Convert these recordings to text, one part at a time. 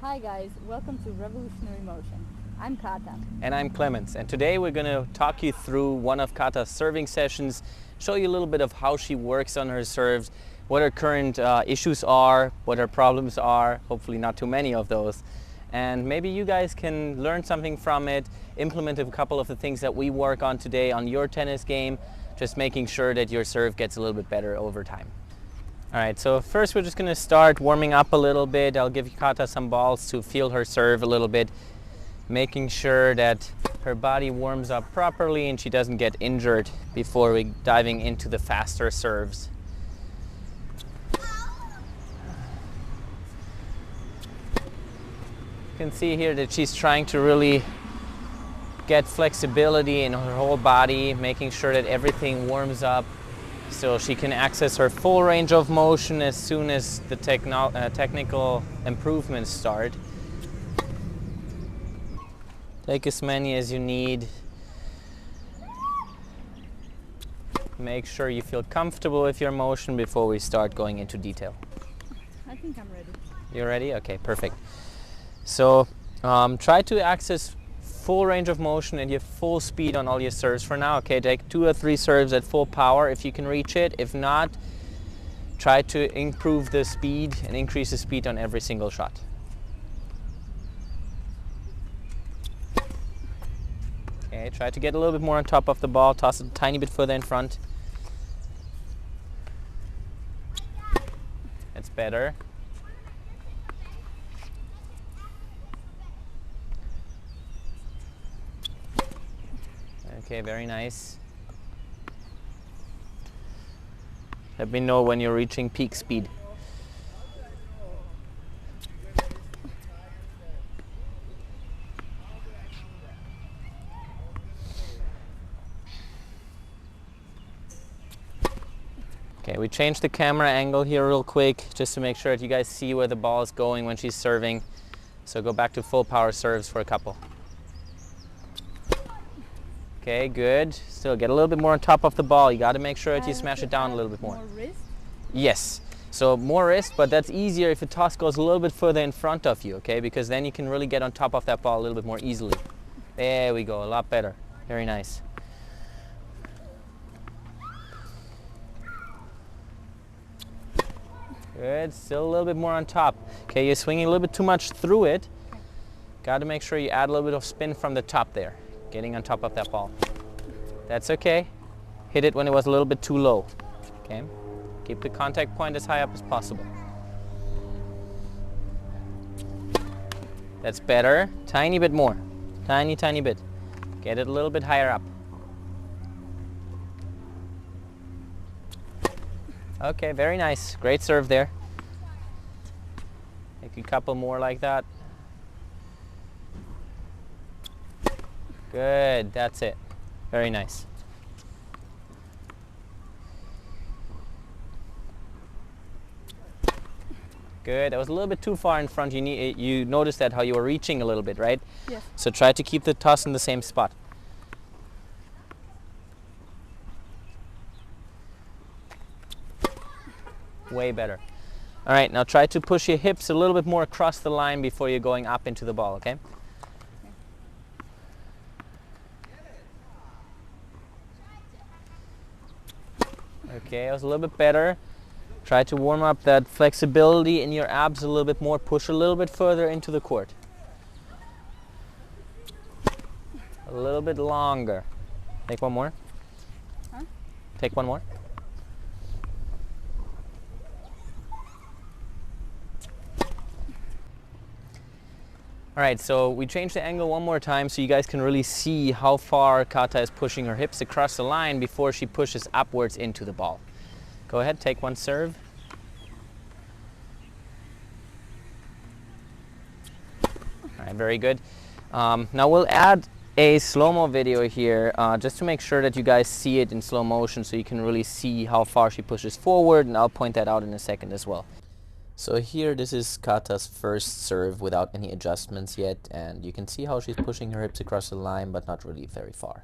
Hi guys, welcome to Revolutionary Motion. I'm Kata. And I'm Clemens, and today we're going to talk you through one of Kata's serving sessions, show you a little bit of how she works on her serves, what her current issues are, what her problems are, hopefully not too many of those. And maybe you guys can learn something from it, implement a couple of the things that we work on today on your tennis game, just making sure that your serve gets a little bit better over time. All right, so first we're just going to start warming up a little bit. I'll give Kata some balls to feel her serve a little bit, making sure that her body warms up properly and she doesn't get injured before we diving into the faster serves. You can see here that she's trying to really get flexibility in her whole body, making sure that everything warms up so she can access her full range of motion as soon as the technical improvements start. Take as many as you need. Make sure you feel comfortable with your motion before we start going into detail. I think I'm ready. You're ready? Okay, perfect. So try to access full range of motion and your full speed on all your serves for now. Okay, take 2 or 3 serves at full power if you can reach it. If not, try to improve the speed and increase the speed on every single shot. Okay, try to get a little bit more on top of the ball, toss it a tiny bit further in front. That's better. Okay, very nice. Let me know when you're reaching peak speed. Okay, we changed the camera angle here real quick just to make sure that you guys see where the ball is going when she's serving. So go back to full power serves for a couple. Okay, good. Still get a little bit more on top of the ball. You got to make sure that you smash it down a little bit more. More wrist? Yes. So more wrist, but that's easier if the toss goes a little bit further in front of you, okay? Because then you can really get on top of that ball a little bit more easily. There we go. A lot better. Very nice. Good. Still a little bit more on top. Okay, you're swinging a little bit too much through it. Got to make sure you add a little bit of spin from the top there. Getting on top of that ball. That's okay. Hit it when it was a little bit too low. Okay. Keep the contact point as high up as possible. That's better. Tiny bit more. Tiny bit. Get it a little bit higher up. Okay, very nice. Great serve there. Make a couple more like that. Good, that's it. Very nice. Good, that was a little bit too far in front. You noticed that how you were reaching a little bit, right? Yes. So try to keep the toss in the same spot. Way better. All right, now try to push your hips a little bit more across the line before you're going up into the ball, okay? Okay, it was a little bit better. Try to warm up that flexibility in your abs a little bit more. Push a little bit further into the court. A little bit longer. Take one more. Huh? Take one more. All right, so we changed the angle one more time so you guys can really see how far Kata is pushing her hips across the line before she pushes upwards into the ball. Go ahead, take one serve. All right, very good. Now we'll add a slow-mo video here just to make sure that you guys see it in slow motion so you can really see how far she pushes forward, and I'll point that out in a second as well. So here, this is Kata's first serve without any adjustments yet, and you can see how she's pushing her hips across the line, but not really very far.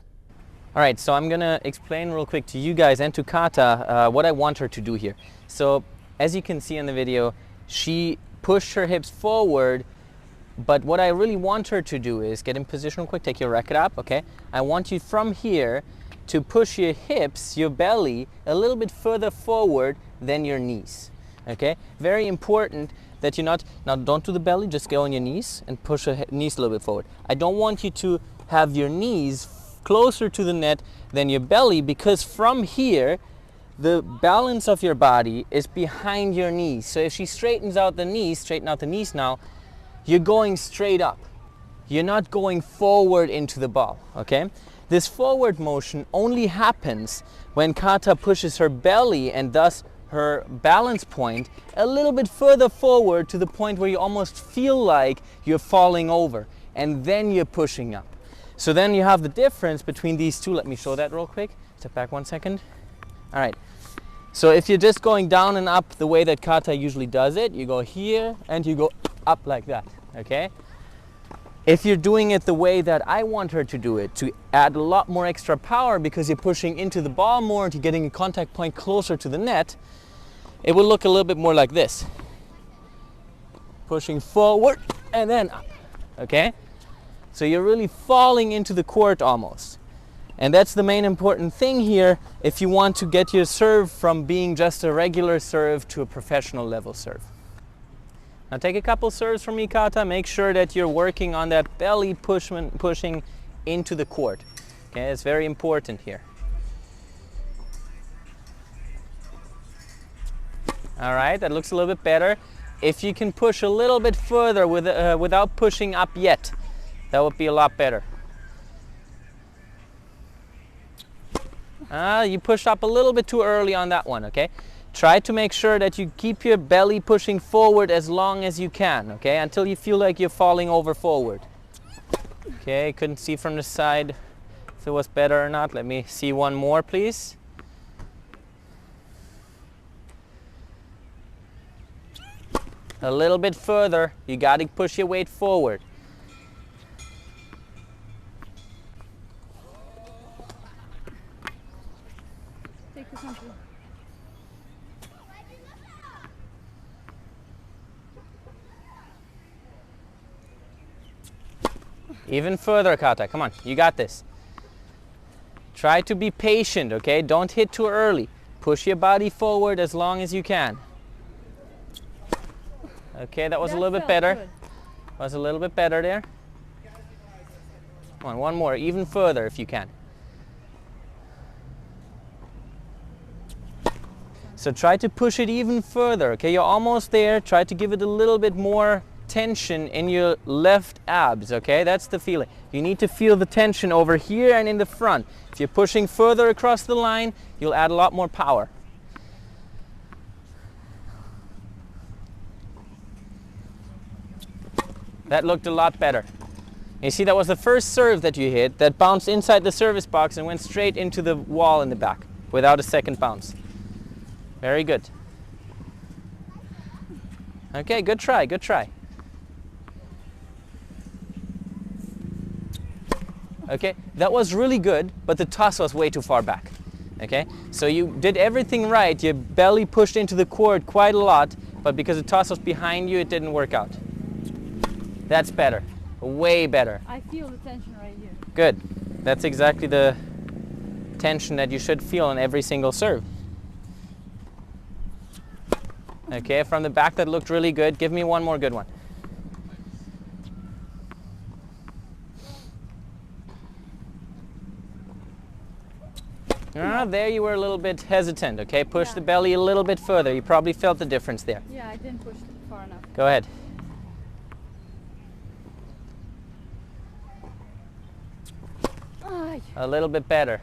All right, so I'm gonna explain real quick to you guys and to Kata what I want her to do here. So as you can see in the video, she pushed her hips forward But what I really want her to do is get in position real quick, take your racket up, okay? I want you from here to push your hips, your belly, a little bit further forward than your knees, okay? Very important that you're not, now don't do the belly, just go on your knees and push your knees a little bit forward. I don't want you to have your knees closer to the net than your belly, because from here, the balance of your body is behind your knees. So if she straightens out the knees, straighten out the knees now, you're going straight up. You're not going forward into the ball, okay? This forward motion only happens when Kata pushes her belly and thus her balance point a little bit further forward to the point where you almost feel like you're falling over, and then you're pushing up. So then you have the difference between these two. Let me show that real quick. Step back 1 second. All right. So if you're just going down and up the way that Kata usually does it, you go here and you go up like that, okay? If you're doing it the way that I want her to do it, to add a lot more extra power because you're pushing into the ball more and you're getting a contact point closer to the net, it will look a little bit more like this. Pushing forward and then up, okay? So you're really falling into the court almost. And that's the main important thing here if you want to get your serve from being just a regular serve to a professional level serve. Now take a couple serves from me, Kata. Make sure that you're working on that belly pushing into the court. Okay, it's very important here. All right, that looks a little bit better. If you can push a little bit further without pushing up yet, that would be a lot better. You pushed up a little bit too early on that one, okay? Try to make sure that you keep your belly pushing forward as long as you can, okay? Until you feel like you're falling over forward. Okay, couldn't see from the side if it was better or not. Let me see one more, please. A little bit further. You got to push your weight forward. Take this one too. Even further, Kata. Come on, you got this. Try to be patient, okay? Don't hit too early. Push your body forward as long as you can. Okay, that was a little bit better. Good. Was a little bit better there. Come on, one more, even further if you can. So try to push it even further, okay? You're almost there. Try to give it a little bit more tension in your left abs, okay? That's the feeling. You need to feel the tension over here and in the front. If you're pushing further across the line, you'll add a lot more power. That looked a lot better. You see, that was the first serve that you hit that bounced inside the service box and went straight into the wall in the back without a second bounce. Very good. Okay, good try, good try. Okay, that was really good, but the toss was way too far back. Okay, so you did everything right. Your belly pushed into the court quite a lot, but because the toss was behind you, it didn't work out. That's better, way better. I feel the tension right here. Good. That's exactly the tension that you should feel in every single serve. Okay, from the back that looked really good. Give me one more good one. There you were a little bit hesitant, okay? Push the belly a little bit further. You probably felt the difference there. Yeah, I didn't push it far enough. Go ahead. A little bit better.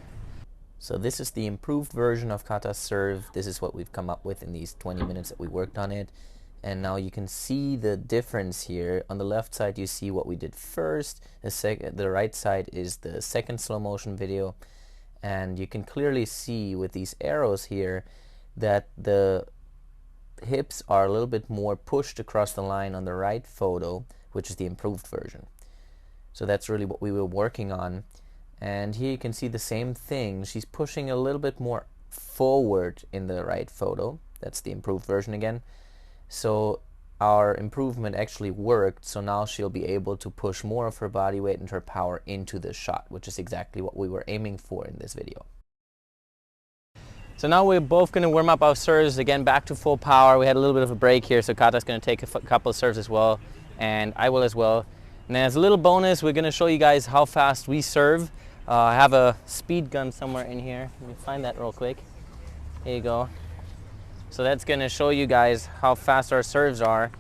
So this is the improved version of Kata's serve. This is what we've come up with in these 20 minutes that we worked on it. And now you can see the difference here. On the left side you see what we did first. The right side is the second slow motion video. And you can clearly see with these arrows here that the hips are a little bit more pushed across the line on the right photo, which is the improved version. So that's really what we were working on. And here you can see the same thing. She's pushing a little bit more forward in the right photo. That's the improved version again. So our improvement actually worked, so now she'll be able to push more of her body weight and her power into this shot, which is exactly what we were aiming for in this video. So now we're both going to warm up our serves again back to full power. We had a little bit of a break here, so Kata's going to take a couple of serves as well, and I will as well. And then as a little bonus, we're going to show you guys how fast we serve. I have a speed gun somewhere in here. Let me find that real quick. Here you go. So that's going to show you guys how fast our serves are.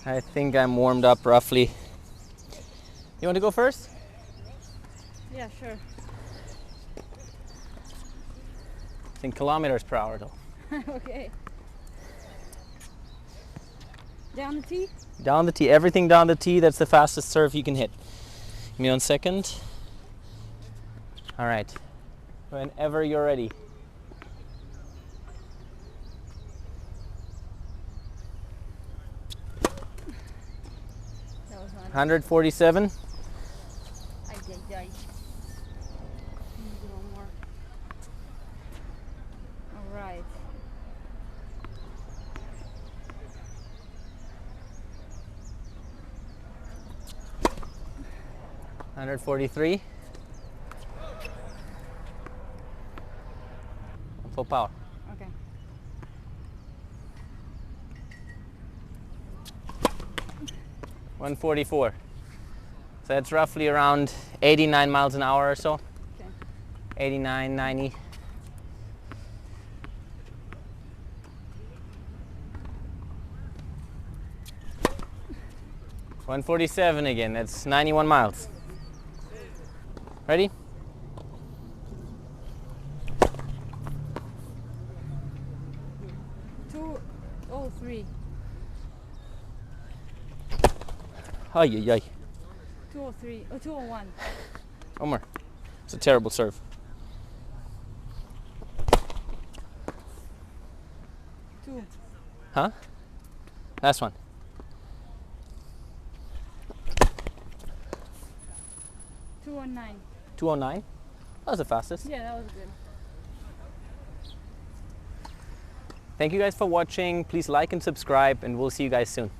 I think I'm warmed up roughly. You want to go first? Yeah, sure. It's in kilometers per hour though. Okay. Down the tee? Down the tee, everything down the tee. That's the fastest serve you can hit. Give me 1 second. All right, whenever you're ready. That was 147. I did die. A little more. All right. $143. Full power. Okay. $144. So that's roughly around 89 miles an hour or so. Okay. 89, 90. $147 again. That's 91 miles. Ready? $203. Ay, ay, ay. 203. Oh, 201. One more. It's a terrible serve. Two. Huh? Last one. 219. 209. That was the fastest. Yeah, that was good. Thank you guys for watching. Please like and subscribe, and we'll see you guys soon.